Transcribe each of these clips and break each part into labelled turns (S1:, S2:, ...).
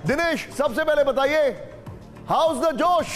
S1: दिनेश, सबसे पहले बताइए, हाउ इज द जोश?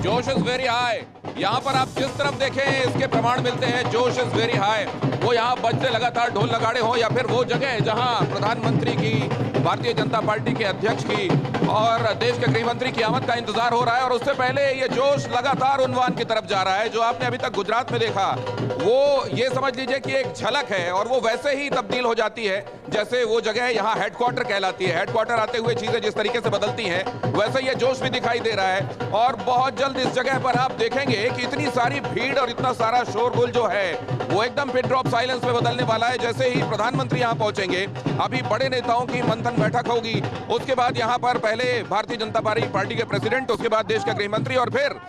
S2: जोश इज वेरी हाई। यहाँ पर आप जिस तरफ देखें इसके प्रमाण मिलते हैं। जोश इज वेरी हाई। वो यहाँ बजते लगातार ढोल नगाड़े हो या फिर वो जगह जहाँ प्रधानमंत्री की, भारतीय जनता पार्टी के अध्यक्ष की और देश के गृह मंत्री की आमद का इंतजार हो रहा है। और उससे पहले ये जोश लगातार उन्वान की तरफ जा रहा है। जो आपने अभी तक गुजरात में देखा वो ये समझ लीजिए कि एक झलक है और वो वैसे ही तब्दील हो जाती है जैसे वो जगह यहाँ हेडक्वार्टर कहलाती है। हेडक्वार्टर आते हुए चीजें जिस तरीके से बदलती हैं वैसे ये जोश भी दिखाई दे रहा है। और बहुत जल्द इस जगह पर आप देखेंगे कि इतनी सारी भीड़ और इतना सारा शोरगुल जो है वो एकदम पिन ड्रॉप साइलेंस में बदलने वाला है जैसे ही प्रधानमंत्री यहाँ पहुंचेंगे। अभी बड़े नेताओं की मंथन बैठक होगी, उसके बाद यहाँ पर पहले भारतीय जनता पार्टी के प्रेसिडेंट, उसके बाद देश के गृह मंत्री और फिर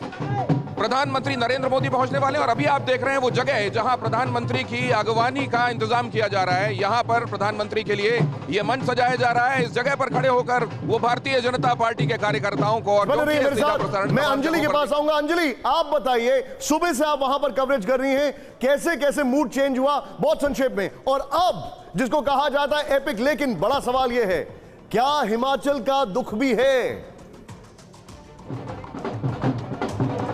S2: प्रधानमंत्री नरेंद्र मोदी पहुंचने वाले हैं। और अभी आप देख रहे हैं वो जगह जहां प्रधानमंत्री की अगवानी का इंतजाम किया जा रहा है। यहां पर प्रधानमंत्री के लिए ये मंच सजाया जा रहा है। इस जगह पर खड़े होकर वो भारतीय जनता पार्टी के कार्यकर्ताओं को और
S1: मैं अंजलि के पास आऊंगा। अंजलि, आप बताइए, सुबह से आप वहां पर कवरेज कर रही हैं, कैसे कैसे मूड चेंज हुआ, बहुत संक्षेप में। और अब जिसको कहा जाता है एपिक, लेकिन बड़ा सवाल यह है, क्या हिमाचल का दुख भी है?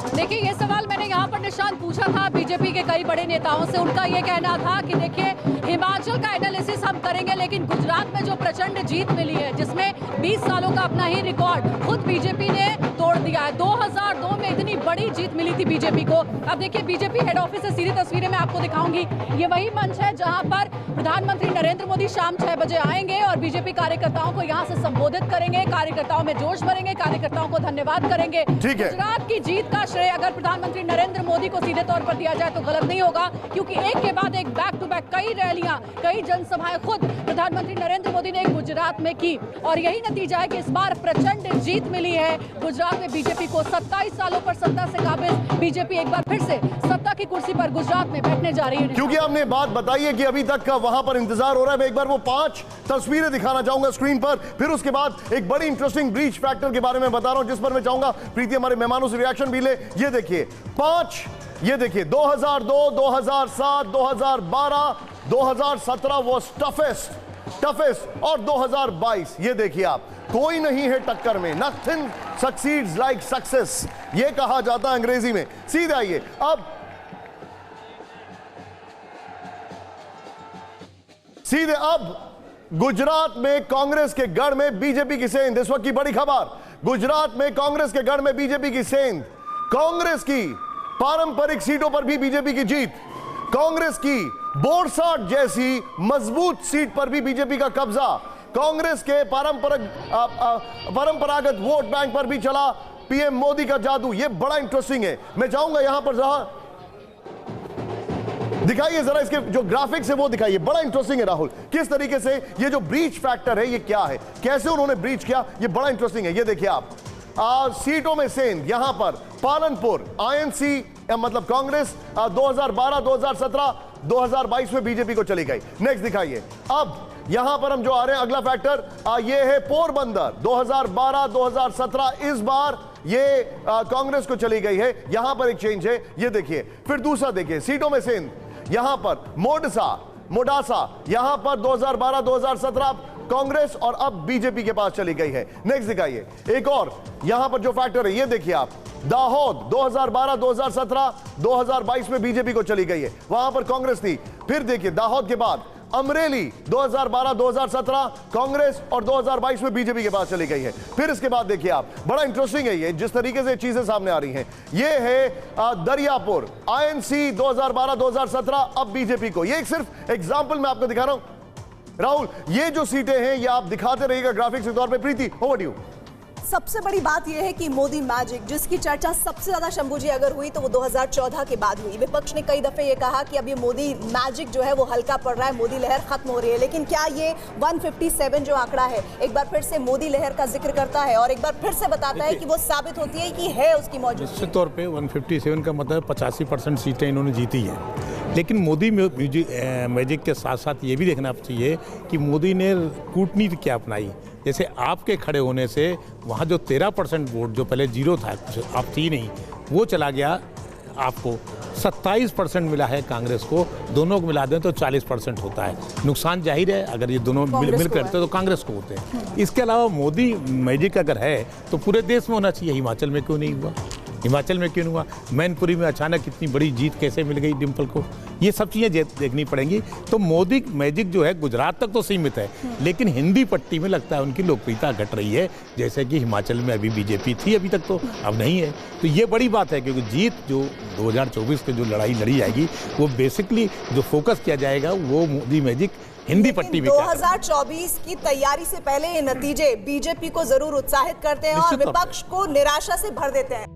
S3: देखिए, ये सवाल मैंने यहाँ पर निशान पूछा था बीजेपी के कई बड़े नेताओं से। उनका ये कहना था कि देखिए, हिमाचल का एनालिसिस हम करेंगे लेकिन गुजरात में जो प्रचंड जीत मिली है जिसमें 20 सालों का अपना ही रिकॉर्ड खुद बीजेपी ने तोड़ दिया है। 2002 में इतनी बड़ी जीत मिली थी बीजेपी को। अब देखिए, बीजेपी हेड ऑफिस से सीधी तस्वीरें मैं आपको दिखाऊंगी। ये वही मंच है जहां पर प्रधानमंत्री नरेंद्र मोदी शाम 6 बजे आएंगे और बीजेपी कार्यकर्ताओं को यहाँ से संबोधित करेंगे, कार्यकर्ताओं में जोश भरेंगे, कार्यकर्ताओं को धन्यवाद करेंगे। गुजरात की जीत का श्रेय अगर प्रधानमंत्री नरेंद्र मोदी को सीधे तौर पर दिया जाए तो गलत नहीं होगा, क्योंकि एक के बाद एक बैक टू बैक कई रैलियां, कई जनसभाएं खुद प्रधानमंत्री नरेंद्र मोदी ने गुजरात में की। और यही नतीजा है कि इस बार प्रचंड जीत मिली है गुजरात में बीजेपी को। 27 सालों पर सत्ता से काबिज बीजेपी एक बार फिर से सत्ता की कुर्सी पर गुजरात में बैठने जा रही है।
S1: क्योंकि आपने बात बताई है कि अभी तक का वहां पर इंतजार हो रहा है, मैं एक बार वो 5 तस्वीरें दिखाना चाहूंगा स्क्रीन पर। फिर उसके बाद एक बड़ी इंटरेस्टिंग ब्रीच फैक्टर के बारे में बता रहा हूं जिस पर मैं चाहूंगा प्रीति हमारे मेहमानों से रिएक्शन भी ले। ये देखिए 5, ये देखिए 2002, 2007, 2012, 2017 वो टफेस्ट और 2022 ये देखिए आप, कोई नहीं है टक्कर में। नथिंग सक्सीड्स लाइक सक्सेस, ये कहा जाता है अंग्रेजी में। सीधे आइए अब, सीधे अब गुजरात में कांग्रेस के गढ़ में बीजेपी की सेंध। इस वक्त की बड़ी खबर, गुजरात में कांग्रेस के गढ़ में बीजेपी की सेंध। कांग्रेस की पारंपरिक सीटों पर भी बीजेपी की जीत। कांग्रेस की बोरसाट जैसी मजबूत सीट पर भी बीजेपी का कब्जा। कांग्रेस के परंपरागत वोट बैंक पर भी चला पीएम मोदी का जादू। यह बड़ा इंटरेस्टिंग है। मैं चाहूंगा यहां पर दिखाइए जरा, इसके जो ग्राफिक्स है वो दिखाइए, बड़ा इंटरेस्टिंग है राहुल। किस तरीके से ये जो ब्रीच फैक्टर है ये क्या है, कैसे उन्होंने ब्रीच किया, ये बड़ा इंटरेस्टिंग है। ये देखिए आप, सीटों में सेंध यहां पर पालनपुर आईएनसी मतलब कांग्रेस 2012, 2017, 2022 में बीजेपी को चली गई। नेक्स्ट दिखाइए। अब यहां पर हम जो आ रहे हैं अगला फैक्टर, ये है पोरबंदर 2012, 2017, इस बार ये कांग्रेस को चली गई है। यहां पर एक चेंज है, ये देखिए। फिर दूसरा देखिए, सीटों में सेंध यहां पर मोडासा यहां पर 2012, 2017 कांग्रेस और अब बीजेपी के पास चली गई है। नेक्स्ट दिखाइए एक और, यहां पर जो फैक्टर है ये देखिए आप, दाहोद 2012, 2017, 2022 में बीजेपी को चली गई है, वहां पर कांग्रेस थी। फिर देखिए दाहोद के बाद अमरेली 2012, 2017 कांग्रेस और 2022 में बीजेपी के पास चली गई है। फिर इसके बाद देखिए आप, बड़ा इंटरेस्टिंग है ये जिस तरीके से चीजें सामने आ रही हैं। ये है दरियापुर आईएनसी 2012, 2017 अब बीजेपी को। ये एक सिर्फ एग्जांपल मैं आपको दिखा रहा हूं राहुल। ये जो सीटें हैं ये आप दिखाते रहिएगा ग्राफिक्स के तौर पे। प्रीति, ओवर टू यू।
S4: सबसे बड़ी बात यह है कि मोदी मैजिक, जिसकी चर्चा सबसे ज्यादा शंभू जी अगर हुई तो वो 2014 के बाद हुई। विपक्ष ने कई दफे ये कहा कि अब ये मोदी मैजिक जो है वो हल्का पड़ रहा है, मोदी लहर खत्म हो रही है। लेकिन क्या ये 157 जो आंकड़ा है एक बार फिर से मोदी लहर का जिक्र करता है और एक बार फिर से बताता है कि वो साबित होती है कि है उसकी मौजूदगी।
S5: निश्चित तौर पर 157 का मतलब 85% सीटें इन्होंने जीती है। लेकिन मोदी मैजिक के साथ साथ ये भी देखना चाहिए कि मोदी ने कूटनीति क्या अपनाई। जैसे आपके खड़े होने से वहाँ जो 13% वोट जो पहले 0 था, आप थी नहीं, वो चला गया आपको। 27% मिला है कांग्रेस को, दोनों को मिला दें तो 40% होता है। नुकसान जाहिर है अगर ये दोनों मिल करते तो कांग्रेस को होते हैं। इसके अलावा मोदी मैजिक अगर है तो पूरे देश में होना चाहिए, हिमाचल में क्यों नहीं हुआ? हिमाचल में क्यों नहीं हुआ? मैनपुरी में अचानक इतनी बड़ी जीत कैसे मिल गई डिम्पल को? ये सब चीज़ें देखनी पड़ेंगी। तो मोदी मैजिक जो है गुजरात तक तो सीमित है, लेकिन हिंदी पट्टी में लगता है उनकी लोकप्रियता घट रही है, जैसे कि हिमाचल में अभी बीजेपी थी अभी तक, तो अब नहीं है। तो ये बड़ी बात है, क्योंकि जीत जो 2024 की जो लड़ाई लड़ी जाएगी वो बेसिकली जो फोकस किया जाएगा वो मोदी मैजिक हिंदी पट्टी में।
S4: 2024 की तैयारी से पहले ये नतीजे बीजेपी को जरूर उत्साहित करते हैं और विपक्ष को निराशा से भर देते हैं।